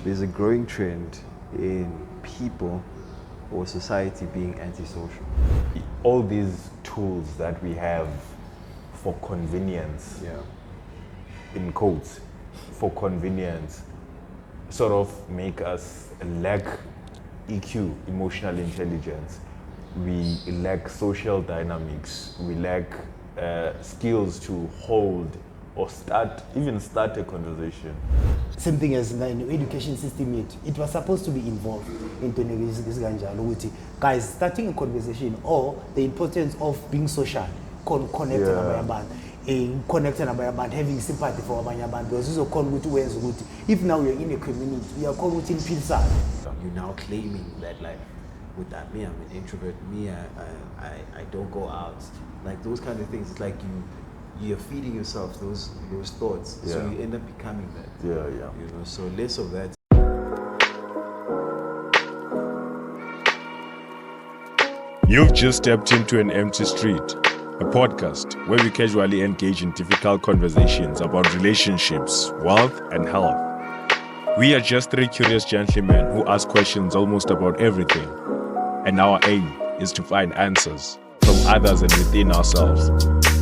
there's a growing trend in people or society being antisocial. All these tools that we have for convenience, in quotes, for convenience, sort of make us lack EQ, emotional intelligence. We lack social dynamics. We lack skills to hold or start a conversation. Same thing as in the education system, it was supposed to be involved into this guys starting a conversation or the importance of being social, connecting having sympathy for Abanyaban, because if now you're in a community, you are called in pizza. You're now claiming that, like, with that, me, I'm an introvert, me, I don't go out, like those kind of things. It's like you're feeding yourself those thoughts, so you end up becoming that. You know, so less of that. You've just stepped into An Empty Street, a podcast where we casually engage in difficult conversations about relationships, wealth, and health. We are just three curious gentlemen who ask questions almost about everything, and our aim is to find answers from others and within ourselves.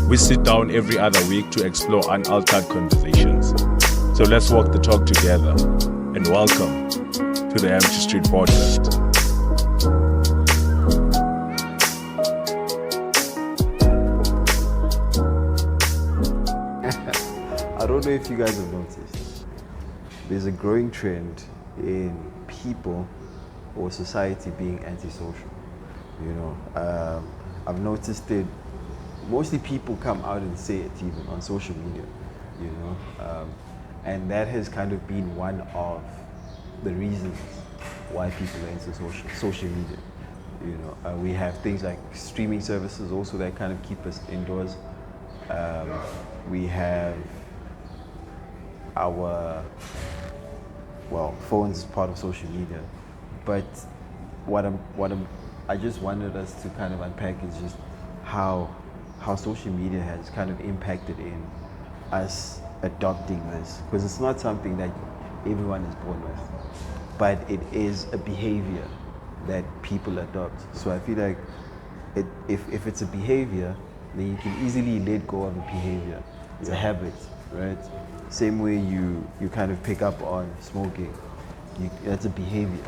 We sit down every other week to explore unaltered conversations. So let's walk the talk together, and welcome to the Empty Street podcast. I don't know if you guys have noticed, there's a growing trend in people or society being antisocial. You know, I've noticed it. Mostly people come out and say it even on social media. You know, and that has kind of been one of the reasons why people are into social media. You know, we have things like streaming services also that kind of keep us indoors. We have our phones is part of social media, but I just wanted us to kind of unpack is just how social media has kind of impacted in us adopting this, because it's not something that everyone is born with, but it is a behavior that people adopt. So I feel like if it's a behavior, then you can easily let go of a behavior. It's a habit, right? Same way you kind of pick up on smoking, that's a behavior,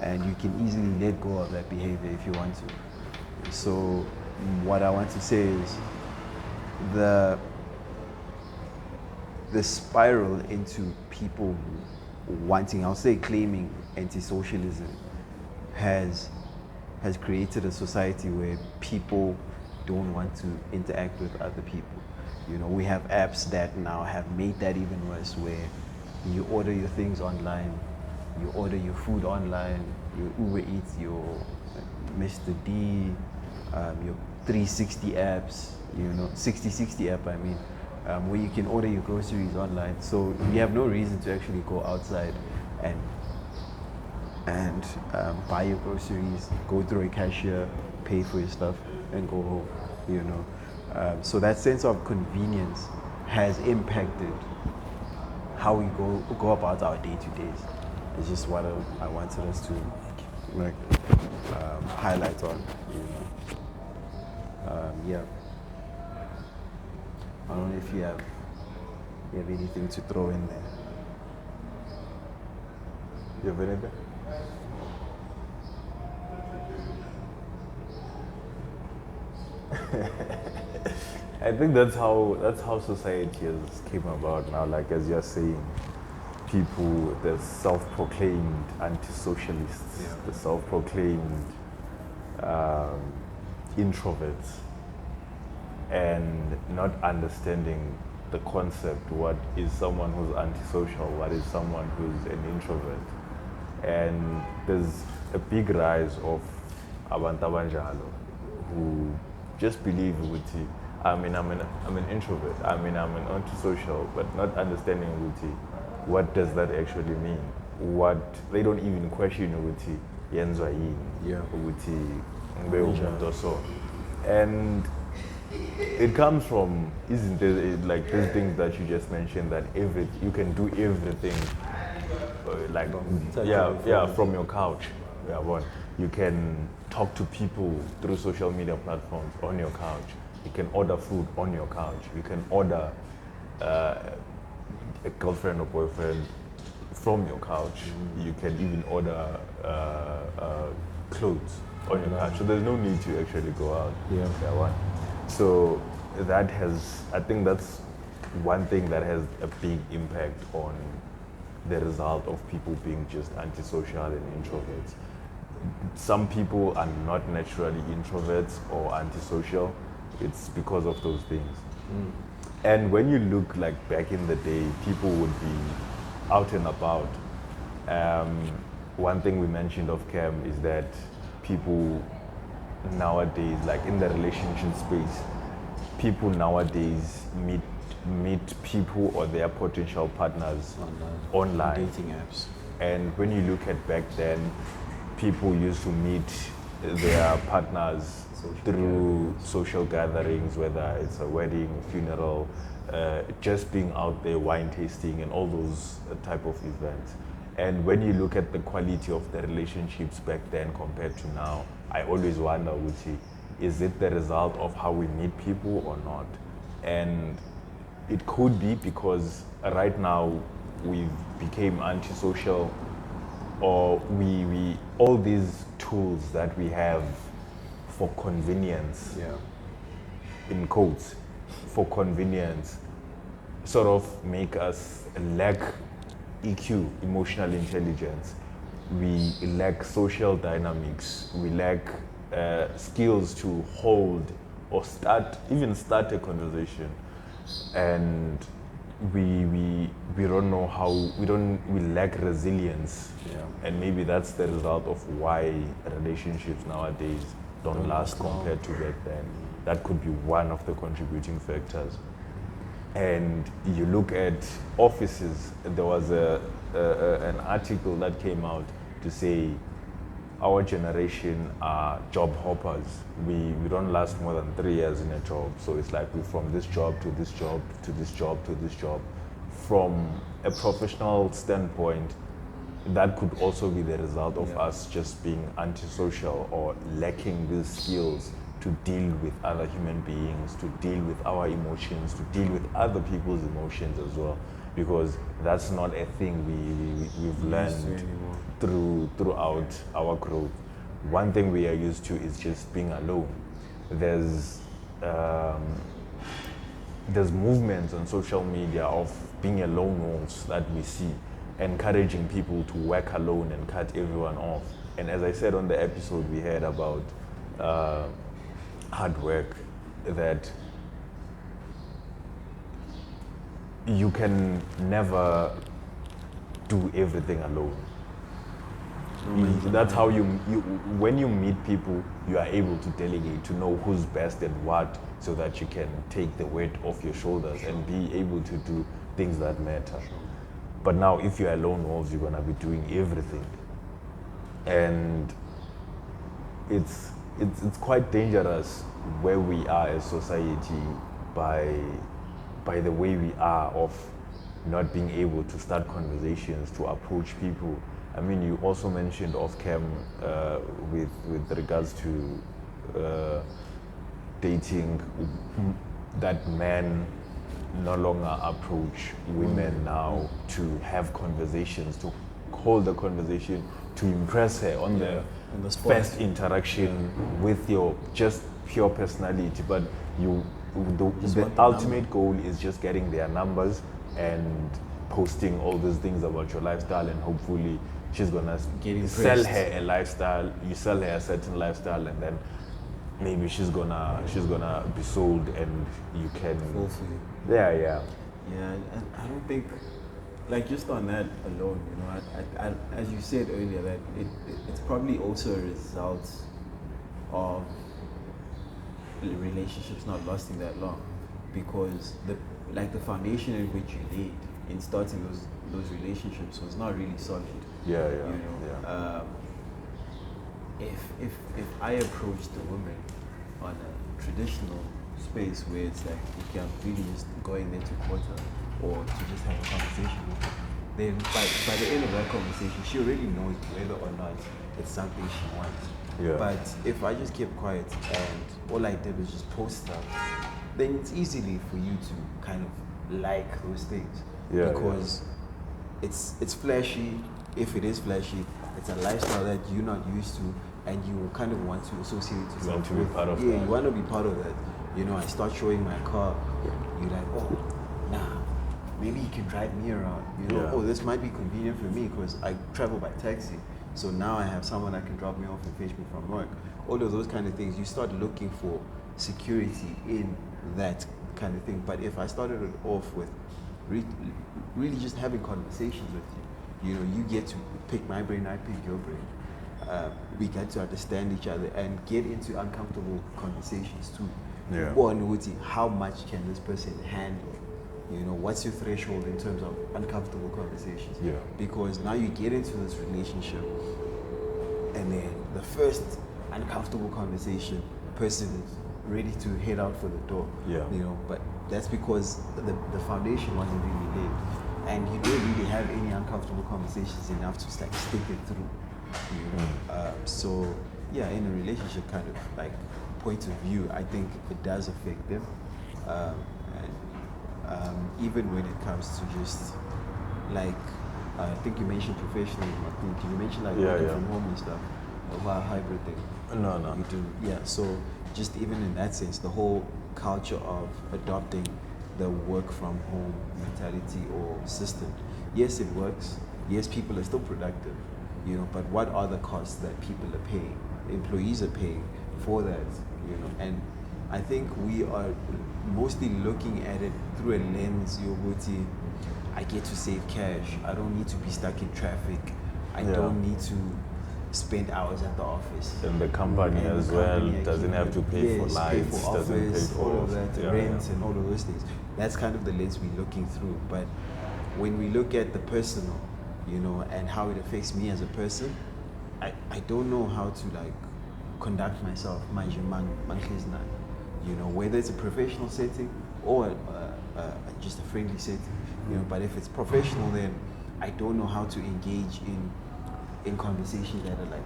and you can easily let go of that behavior if you want to. So what I want to say is the spiral into people wanting, I'll say claiming anti-socialism has created a society where people don't want to interact with other people. You know, we have apps that now have made that even worse, where you order your things online, you order your food online, your Uber Eats, your Mr. D, your 360 apps, you know, 60 app I mean, where you can order your groceries online. So you have no reason to actually go outside and buy your groceries, go through a cashier, pay for your stuff, and go home, you know. So that sense of convenience has impacted how we go about our day-to-days. It's just what I wanted us to like highlight on, you know. I don't know if you have anything to throw in there. You have anything? I think that's how society has came about now. Like as you're saying, people, the self-proclaimed anti-socialists, the self-proclaimed introverts, and not understanding the concept. What is someone who's antisocial? What is someone who's an introvert? And there's a big rise of abantu abanjalo who just believe ukuthi I'm an introvert. I'm an antisocial, but not understanding ukuthi what does that actually mean? What they don't even question ukuthi yenzwa yini, ukuthi ngibe umuntu oso. And it comes from, isn't it, like these things that you just mentioned, that you can do everything like Touch yeah, away from yeah, it. from your couch. Yeah, one. You can talk to people through social media platforms on your couch. You can order food on your couch. You can order a girlfriend or boyfriend from your couch. You can even order clothes on your couch. So there's no need to actually go out. Yeah. One. So that has, I think that's one thing that has a big impact on the result of people being just antisocial and introverts. Some people are not naturally introverts or antisocial. It's because of those things. And when you look like back in the day, people would be out and about. One thing we mentioned off cam is that people nowadays, like in the relationship space, people nowadays meet people or their potential partners online. Dating apps. And when you look at back then, people used to meet their partners through social gatherings, whether it's a wedding, funeral, just being out there, wine tasting, and all those type of events. And when you look at the quality of the relationships back then compared to now, I always wonder, Uchi, is it the result of how we meet people or not? And it could be because right now we've became antisocial, or we all these tools that we have for convenience, Yeah. in quotes, for convenience, sort of make us lack EQ, emotional intelligence. We lack social dynamics. We lack skills to hold or start a conversation, and we don't know how. We lack resilience, Yeah. and maybe that's the result of why relationships nowadays don't last compared to back then. That could be one of the contributing factors. And you look at offices, there was an article that came out to say our generation are job hoppers. We don't last more than 3 years in a job. So it's like we're from this job to this job to this job to this job. From a professional standpoint, that could also be the result of us just being antisocial or lacking these skills to deal with other human beings, to deal with our emotions, to deal with other people's emotions as well, because that's not a thing we've learned throughout our growth. One thing we are used to is just being alone. There's movements on social media of being a lone wolf that we see, encouraging people to work alone and cut everyone off. And as I said on the episode we had about hard work, that you can never do everything alone. That's how you when you meet people, you are able to delegate, to know who's best at what, so that you can take the weight off your shoulders and be able to do things that matter. But now if you're alone wolves, you're gonna be doing everything. And it's quite dangerous where we are as society by the way we are of not being able to start conversations, to approach people. I mean, you also mentioned off cam with regards to dating, that men no longer approach women now to have conversations, to hold a conversation, to impress her on the first interaction with your just pure personality. But the ultimate goal is just getting their numbers and posting all these things about your lifestyle, and hopefully she's gonna sell her a lifestyle. You sell her a certain lifestyle, and then maybe she's gonna be sold, and you can. Hopefully. Yeah. Yeah, and I don't think, like, just on that alone, you know, I as you said earlier, that it's probably also a result of relationships not lasting that long, because the foundation in which you laid in starting those relationships was not really solid. Yeah. You know, if I approached a woman on a traditional space where it's like, okay, I'm really just going there to quarter or to just have a conversation with her, then by the end of that conversation, she already knows whether or not it's something she wants. Yeah. But if I just kept quiet and all I did was just post stuff, then it's easily for you to kind of like those things. Yeah, Because it's flashy. If it is flashy, it's a lifestyle that you're not used to, and you kind of want to associate yourself You want to be with. part of Yeah, that. you want to be part of that. You know, I start showing my car. You're like, oh, nah, maybe you can drive me around. You know, Yeah. oh, this might be convenient for me because I travel by taxi. So now I have someone that can drop me off and fetch me from work. All of those kind of things. You start looking for security in that kind of thing. But if I started it off with really just having conversations with you, you know, you get to pick my brain, I pick your brain. We get to understand each other and get into uncomfortable conversations too. Yeah. How much can this person handle? You know, what's your threshold in terms of uncomfortable conversations? Yeah. Because now you get into this relationship, and then the first uncomfortable conversation, person is ready to head out for the door. Yeah. You know, but that's because the foundation wasn't really laid, and you don't really have any uncomfortable conversations enough to like stick it through. You know? So yeah, in a relationship kind of like point of view, I think it does affect them. Even when it comes to just like, I think you mentioned professionalism. I think you mentioned like working from home and stuff, or a hybrid thing. No. You do, yeah. So just even in that sense, the whole culture of adopting the work from home mentality or system. Yes, it works. Yes, people are still productive, you know. But what are the costs that people are paying? Employees are paying for that, you know. And I think we are mostly looking at it through a lens. Yoguti, I get to save cash. I don't need to be stuck in traffic. I don't need to spend hours at the office. And the company And as the well company doesn't have to pay for yes, lights, pay for doesn't office, pay for all of that, rent, yeah. and all of those things. That's kind of the lens we're looking through. But when we look at the personal, you know, and how it affects me as a person, I don't know how to like conduct myself, you know, whether it's a professional setting or just a friendly setting, you know. But if it's professional, then I don't know how to engage in conversations that are like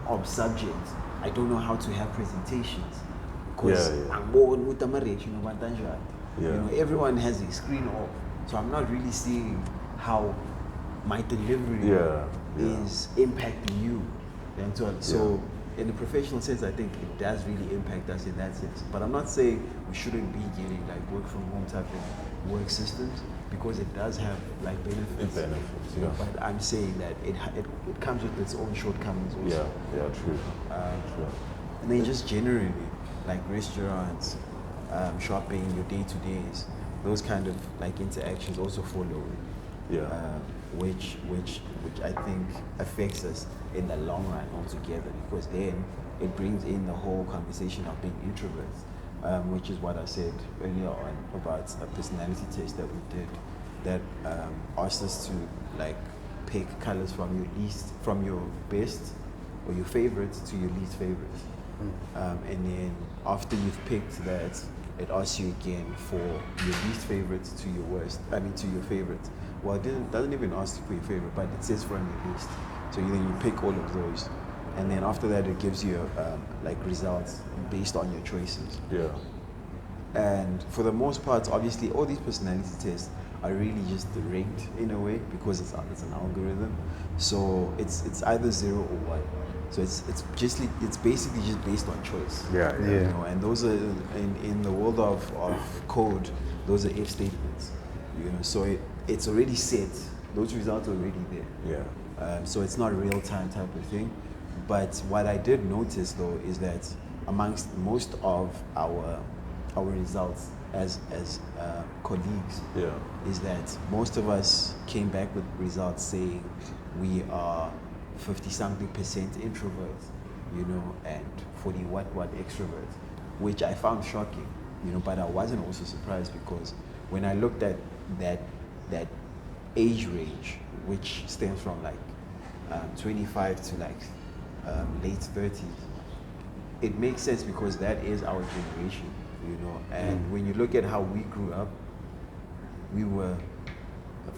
of subjects. I don't know how to have presentations because you know, everyone has a screen off, so I'm not really seeing how my delivery is impacting you. And so in the professional sense, I think it does really impact us in that sense. But I'm not saying we shouldn't be getting like work from home type of work systems, because it does have like benefits. You know, but I'm saying that it comes with its own shortcomings also. True. And then just generally, like restaurants, shopping, your day-to-days, those kind of like interactions also follow. Which I think affects us in the long run altogether, because then it brings in the whole conversation of being introverts, which is what I said earlier on about a personality test that we did that asked us to like pick colors from your best or your favorites to your least favorites. And then after you've picked that, it asks you again for your least favorites to your worst, to your favorites. Well, it doesn't even ask you for your favorite, but it says from your list. So then you pick all of those. And then after that, it gives you like results based on your choices. And for the most part, obviously, all these personality tests are really just rigged in a way, because it's an algorithm. So it's either 0 or 1. So it's basically just based on choice. You know, and those are in the world of code, those are if statements. You know, so it's already set. Those results are already there. So it's not a real time type of thing. But what I did notice though is that amongst most of our results as colleagues, is that most of us came back with results saying we are 50-something% introverts, you know, and 40 what extroverts, which I found shocking, you know. But I wasn't also surprised, because when I looked at that age range, which stems from like 25 to like late 30s, it makes sense, because that is our generation, you know. And when you look at how we grew up, we were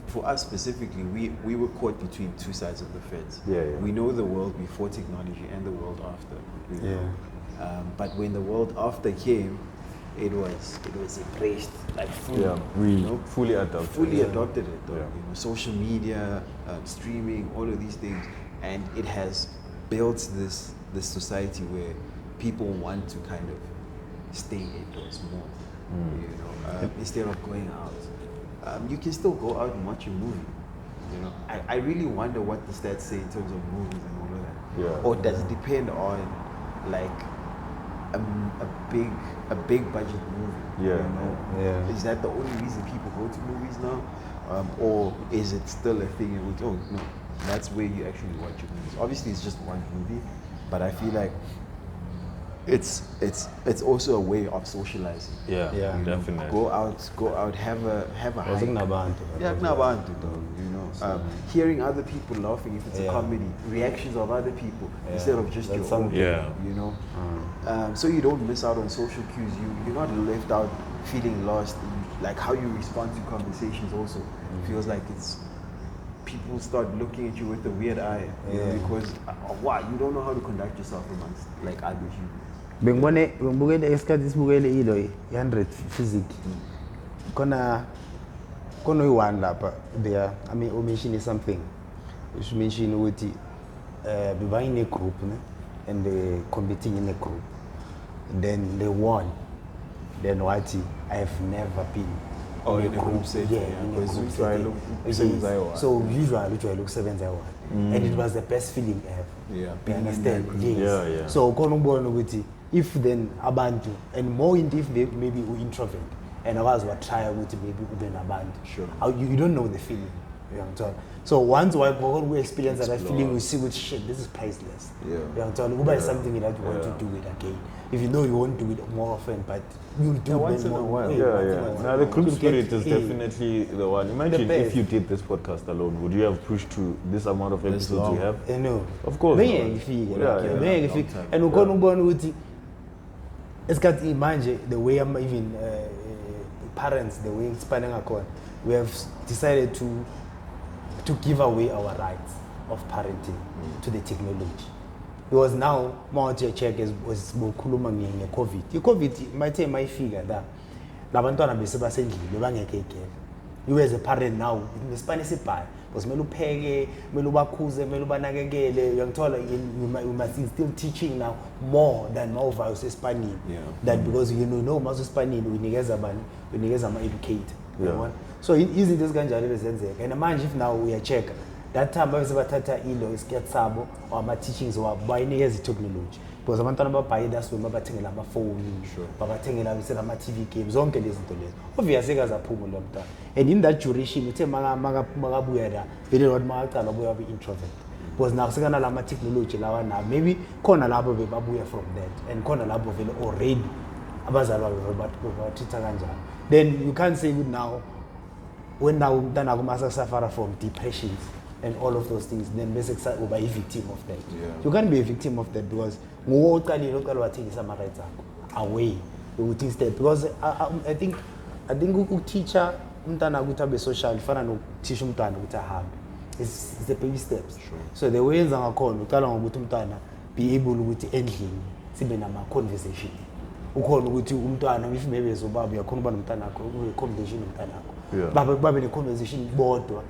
for us specifically, we were caught between two sides of the fence. Yeah, yeah. We know the world before technology and the world after. You know? Yeah. But when the world after came, it was embraced like fully. Yeah, we you know? fully adopted. Fully adopted it though. Yeah. You know, social media, streaming, all of these things, and it has built this society where people want to kind of stay indoors more. You know, instead of going out. You can still go out and watch a movie. You know, I really wonder what the stats say in terms of movies and all of that. Yeah. Or does it depend on like a big budget movie? Yeah. You know? Yeah. Is that the only reason people go to movies now, or is it still a thing in which no, that's where you actually watch your movies? Obviously, it's just one movie, but I feel like it's also a way of socializing. Yeah, Yeah. You know, definitely. go out, have a Was hike. kunabantu. Yeah, kunabantu though, you know. Hearing other people laughing if it's a Yeah. comedy, reactions of other people Yeah. instead of just That's your own. something. Yeah. You know. So you don't miss out on social cues. You're not left out feeling lost. Like how you respond to conversations also feels like it's people start looking at you with a weird eye, you know, Yeah. because wow, you don't know how to conduct yourself amongst like other humans. Bengibukele isikhathi sibukele ilo 100 physics. Kona uyi-one lapha there. I mean, you mentioned something. You mentioned ukuthi we were in a group, ne? And they competing in a group. And then they won. Then what? I have never been. In a group setting, Yeah, yeah, in a because group you try setting. look Yes. seven by one. So usually look 7-1. And it was the best feeling ever. Yeah, You being in understand? that group. Yes. Yeah, yeah. So konubona ukuthi if then abantu and more if they maybe we introvert and ours were try ukuthi maybe ube nabantu. Sure. You don't know the feeling. You understand? So once we experience that feeling, we see with shit, this is priceless. Yeah. You understand? Kuba is something that you want to do it again. If you know you won't do it more often, but you'll do it once in a more. while. Yeah, Yeah, once in a yeah. while. Now the group You'll get- spirit is yeah. definitely the one. Imagine The if best. you did this podcast alone, would you have pushed to this amount of episodes long. you have? I know. Of course Ngeke not. ngifike Yeah, like, yeah. ngeke Long ngifike. time. And ukhona ukubona ukuthi esikhathi manje the way I'm even parents the way expanding ngakhona we have decided to give away our rights of parenting to the technology. Because now mawuthi check was bokhuluma nge-COVID. I-COVID mayithe mayifika la bantwana bese basendlini bangeke igele. You as a parent now nesipane sibhayi because kumele upheke, kumele ubakhuze, kumele ubanakekele. Uyangithola we must still teaching now more than mawuvayo sesipanini. Yeah. That because you know masesipanini unikeza bani, unikeza ama-educator. Yeah. Yabona? So izinto ezikanjalo bezenzeka and manje if now uyachecka that time bese bathatha ilo isikhathi sabo or ama-teachings wabo bayinikeza i-technology because abantwana babhaye that's when babathengela amafoni babathengela bese nama-TV games zonke lezi zinto lezo obviously kazaphuma lo mntwana and in that duration uthe makabuya la vele wathi makacala ubuya be-introvert because now sekana lama-technology lawa nabo maybe khona labo bebabuya from that and khona labo vele already abazali babo babatreat-a kanjalo then you can't say ukuthi now when now umntana kumasa suffer from depressions and all of those things, then basically uba a victim of that. Yeah. You can't be a victim of that because nguwe uqala wathengisa ama rights akho away ukuthi step because I think ukuteacher umntana ukuthi abe social fana nokuteacher umntana ukuthi ahambe. It's the baby steps. Sure. So the way yenza ngakhona uqala ngokuthi umntana be able ukuthi endlini sibe nama conversation. Ukhona ukuthi umntwana if maybe ezobaba uyakhona uba nomntana wakho ube conversation nomntana wakho. Yeah. Babe ne-conversation bodwa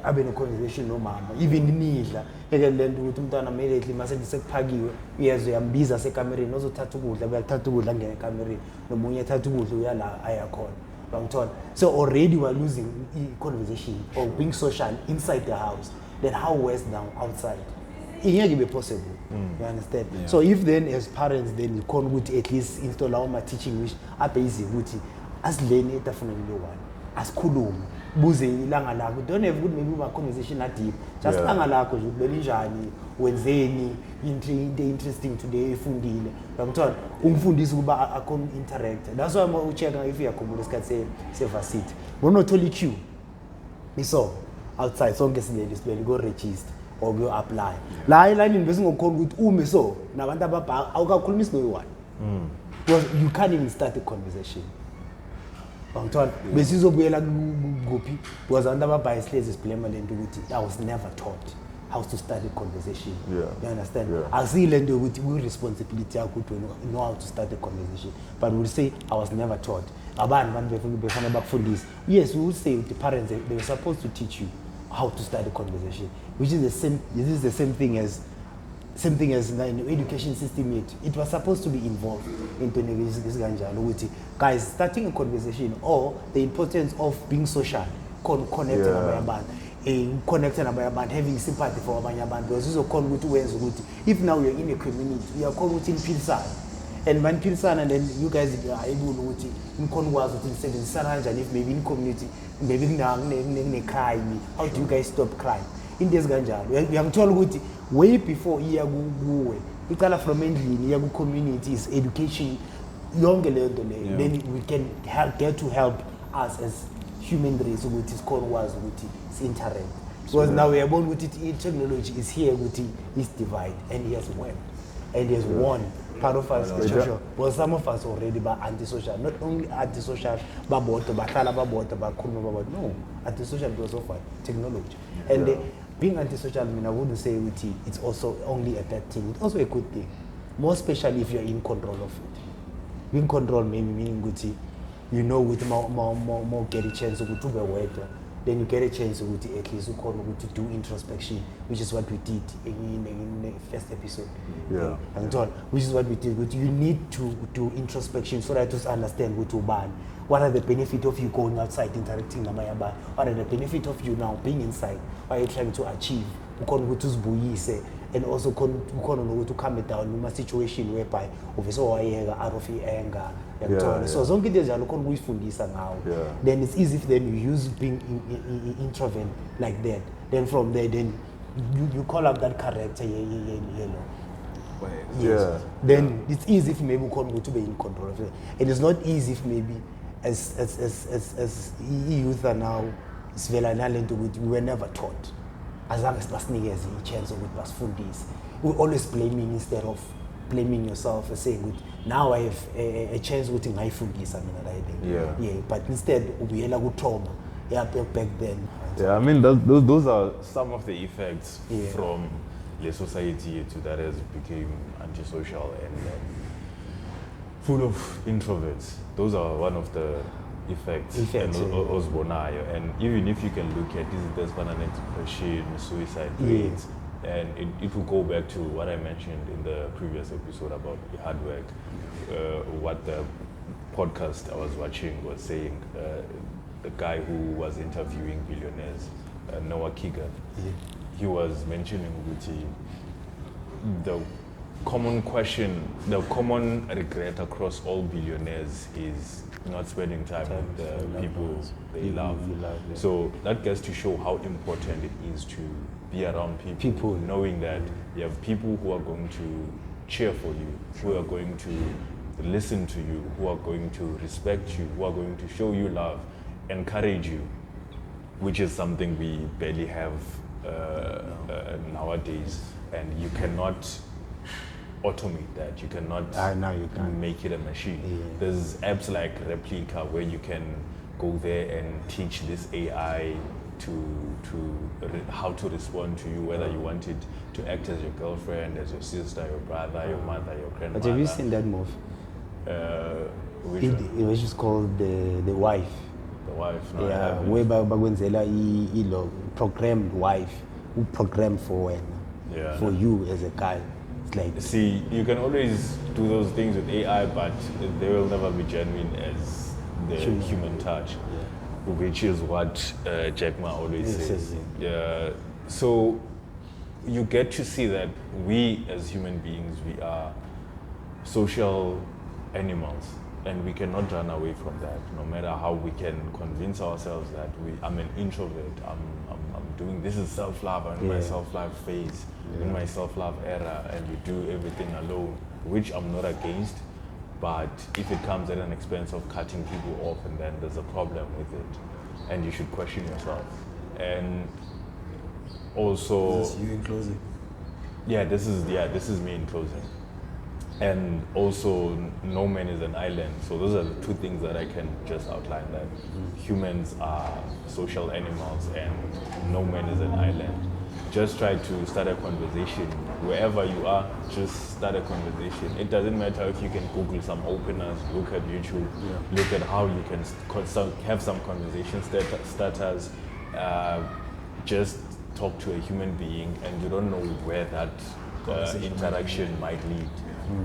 abe ne-conversation nomama even nidla eke lento ukuthi umntwana immediately mase sekuphakiwe uyezwe uyambiza sekamereni ozothatha ukudla uyathatha ukudla ngene ekamereni nomunye ethatha ukudla uyala ayakhona bangithola so already we are losing conversation or being social inside the house then how worse now outside ingeke be possible you understand so if then as parents then you khona ukuthi at least install our teaching which abase ukuthi asileni etafuleni le-one asikhulume buze ilanga lakho don't have good maybe uma conversation that deep just ilanga lakho nje belinjani wenzeni into interesting today ifundile uyabona umfundisi kuba akhona interact that's why uma uchecka if uyakhumbula isikhathi se-varsity bona uthola i-queue iso outside sonke sibeli go register or go apply la elayini bese ngokukhona ukuthi ume so nabantu ababhaka awukakhulumisi no one because you can't even start a conversation Angithola besizobuyela kuphi because abantu ababhayisilezi siblame lento ukuthi I was never taught how to start a conversation. Yeah. You understand? Yeah. Asile nto ukuthi ku-responsibility yakho ukuthi know how to start a conversation, but we'll say I was never taught. Abantu befana bakufundisa. Yes, we will say the parents they were supposed to teach you how to start a conversation, which is the same. This is the same thing as in the education system yet. It was supposed to be involved into guys starting a conversation or the importance of being social, connecting connecting having sympathy for because if now you're in a community, you are called in Pilsan. And when Pilsan and then you guys are able to in Conwas within 7 Saranja, if maybe in community, maybe cry, how do you guys stop crying? In this ganja, we are told way before Iagu, Itala from Iagu communities, education, younger then we can get to help us as human race with his core was with his internet. Because now we are born with it, technology is here with his divide, and he has won. And he has won. Part of us is social. Well, some of us already are antisocial. Not only antisocial, but no, antisocial because of what? Technology. And being antisocial, I mean, I wouldn't say it's also only a bad thing. It's also a good thing. More especially if you're in control of it. Being control maybe meaning good, you know, with more get a chance to go to the weather. Then you get a chance to at least to do introspection, which is what we did in the first episode. Yeah. Which is what we did. You need to do introspection so that you understand what are the benefits of you going outside, interacting with my band? What are the benefits of you now being inside? What are you trying to achieve? And also to calm it down in a situation whereby out of anger. So zonke into njalo khona ukuyifundisa now. Then it's easy if then you use being introvert like that. Then from there then you call up that character Then it's easy if maybe go to be in control of it. It is not easy if maybe as youth are now it's very to we were never taught. As long as basinikeze a chance of basifundise. We always blaming instead of blaming yourself and saying now I have a chance with ngayifundisa mina but instead ubuyela ku trauma back then. I mean those are some of the effects from the society that has become antisocial and full of introverts. Those are one of the effects and even if you can look at this depression, suicide rates, and it will go back to what I mentioned in the previous episode about the hard work. What the podcast I was watching was saying, the guy who was interviewing billionaires, Noah Kigan, he was mentioning the common question, the common regret across all billionaires is not spending time with the people they love. So that gets to show how important it is to be around people, knowing that you have people who are going to cheer for you, who are going to listen to you, who are going to respect you, who are going to show you love, encourage you, which is something we barely have nowadays. And you cannot automate that. You cannot make it a machine. There's apps like Replica where you can go there and teach this AI how to respond to you, whether you want it to act as your girlfriend, as your sister, your brother, your mother, your grandmother. But have you seen that movie? It was just called the Wife. The Wife. No, where bakwenzela programmed wife who programmed for you as a guy. It's like, see, you can always do those things with AI, but they will never be genuine as the human touch, which is what Jack Ma always says. So you get to see that we as human beings, we are social animals, and we cannot run away from that. No matter how we can convince ourselves that I'm an introvert, I'm doing this is self-love, I'm in my self-love phase, in my self-love era, and we do everything alone, which I'm not against. But if it comes at an expense of cutting people off, and then there's a problem with it, and you should question yourself. And also, is this you in closing? This is me in closing. and also no man is an island. So those are the two things that I can just outline, that humans are social animals and no man is an island. Just try to start a conversation wherever you are. Just start a conversation. It doesn't matter if you can Google some openers, look at YouTube, look at how you can have some conversation starters. Just talk to a human being, and you don't know where that interaction might lead.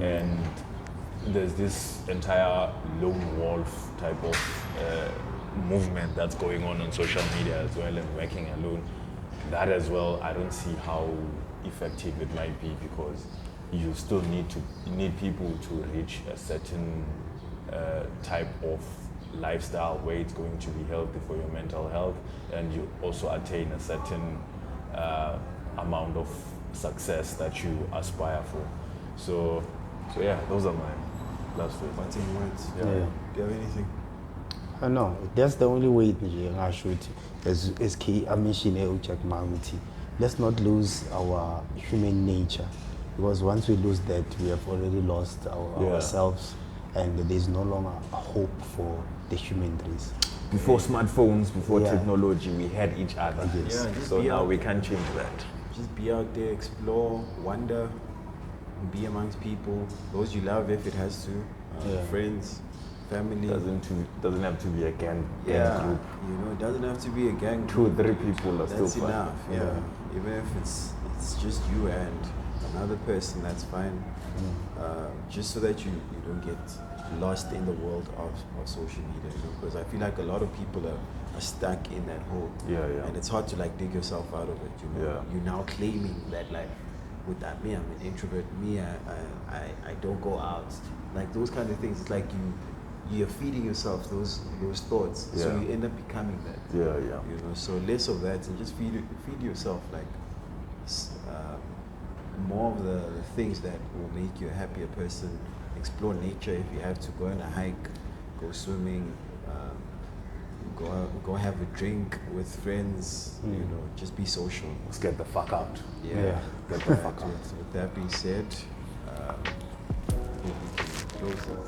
And there's this entire lone wolf type of movement that's going on social media as well, and working alone. That as well, I don't see how effective it might be, because you still need people to reach a certain type of lifestyle where it's going to be healthy for your mental health, and you also attain a certain amount of success that you aspire for. So yeah, those are my last words. Parting words. Yeah. Yeah. Do you have anything? No, that's the only way I should, as key I mentioned, let's not lose our human nature, because once we lose that, we have already lost ourselves, and there's no longer a hope for the human race. Before smartphones, before Yeah. technology, we had each other. Yes. Yeah, just So be now out we there. can't change that. Just be out there, explore, wonder, be amongst people, those you love if it has to, friends, family. Doesn't have to be a gang group. You know, it doesn't have to be a gang 2 or group. 3 people are That's still fine. enough. Yeah. Even if it's just you and another person, that's fine. Just so that you don't get lost in the world of social media. You know, because I feel like a lot of people are stuck in that hole. Yeah. And it's hard to like dig yourself out of it. You know, Yeah. you're now claiming that like, with that, me, I'm an introvert. Me, I don't go out. Like those kind of things. It's like you're feeding yourself those thoughts. So Yeah. you end up becoming that. Yeah. You know, so less of that and just feed yourself like more of the things that will make you a happier person. Explore nature if you have to. Go on a hike, go swimming, go have a drink with friends. You know, just be social. Let's get the fuck out. Yeah. Get the fuck out. With that being said, we can close it.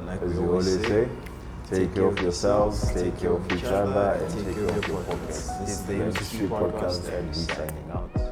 Like As we you always say, take care of yourselves, take care of each other, and take care of your pockets. This is the MC Podcast, and we signing out.